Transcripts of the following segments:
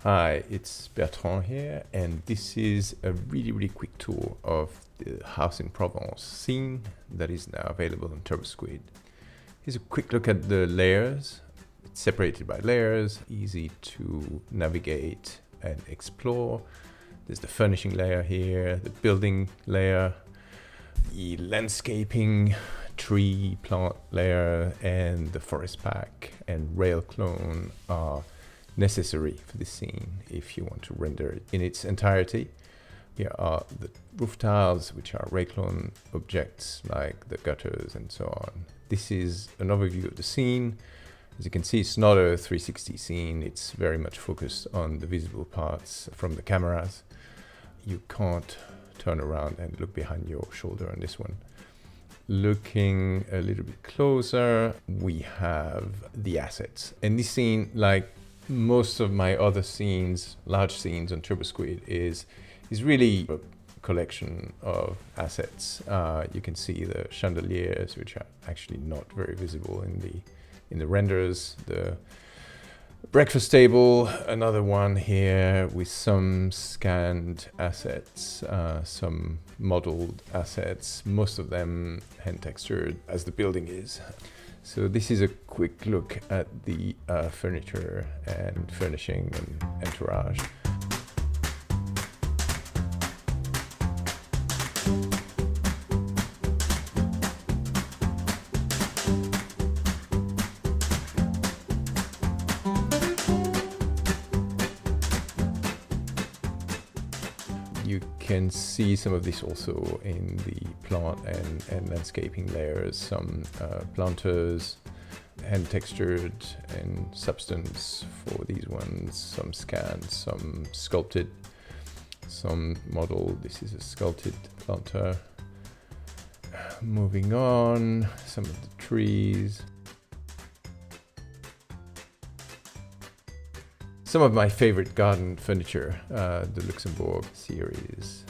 Hi, it's Bertrand here, and this is a really quick tour of the house in Provence scene that is now available on TurboSquid. Here's a quick look at the layers. It's separated by layers, easy to navigate and explore. There's the furnishing layer here, the building layer, the landscaping, tree, plant layer, and the forest pack and rail clone are necessary for this scene if you want to render it in its entirety. Here are the roof tiles, which are rail clone objects like the gutters and so on. This is an overview of the scene. As you can see, it's not a 360 scene. It's very much focused on the visible parts from the cameras. You can't turn around and look behind your shoulder on this one. Looking a little bit closer, we have the assets. And this scene, like most of my other scenes, large scenes on TurboSquid, is really a collection of assets. You can see the chandeliers, which are actually not very visible in the renders. The breakfast table, another one here with some scanned assets, some modeled assets, most of them hand textured as the building is. So this is a quick look at the furniture and furnishing and entourage. You can see some of this also in the plant and landscaping layers, some planters, hand textured and substance for these ones, some scanned, some sculpted, some modeled. This is a sculpted planter. Moving on, some of the trees. Some of my favorite garden furniture, the Luxembourg series.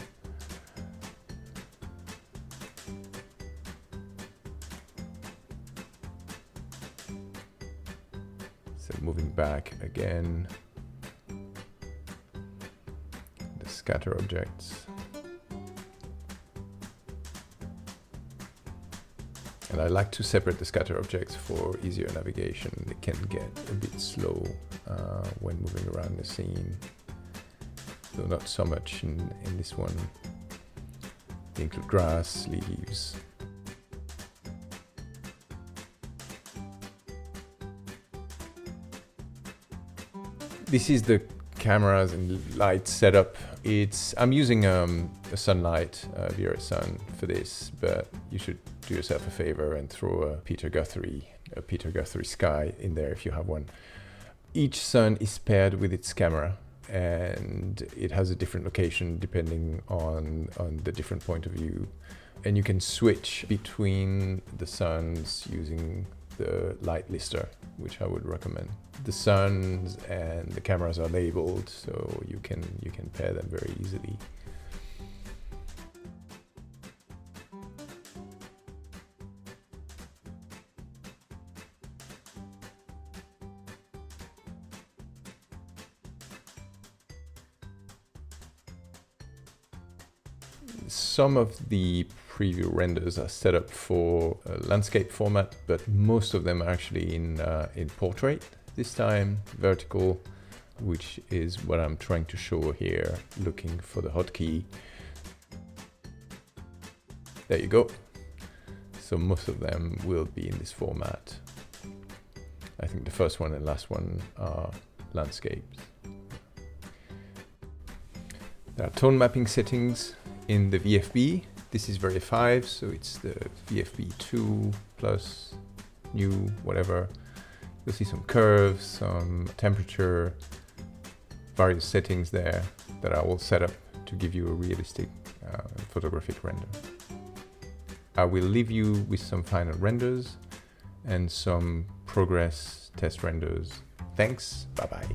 So moving back again, the scatter objects. And I like to separate the scatter objects for easier navigation. They can get a bit slow when moving around the scene, though not so much in this one. They include grass, leaves. This is the cameras and light setup. I'm using a sunlight, Vera Sun for this, but you should do yourself a favor and throw a Peter Guthrie sky in there if you have one. Each sun is paired with its camera, and it has a different location depending on the different point of view. And you can switch between the suns using the light lister, which I would recommend. The suns and the cameras are labeled, so you can pair them very easily. Some of the preview renders are set up for a landscape format, but most of them are actually in portrait. This time vertical, which is what I'm trying to show here, looking for the hotkey. There you go. So most of them will be in this format. I think the first one and last one are landscapes. There are tone mapping settings in the VFB. This is Verif 5, so it's the VFB 2 plus new, whatever. You'll see some curves, some temperature, various settings there that are all set up to give you a realistic photographic render. I will leave you with some final renders and some progress test renders. Thanks, bye-bye.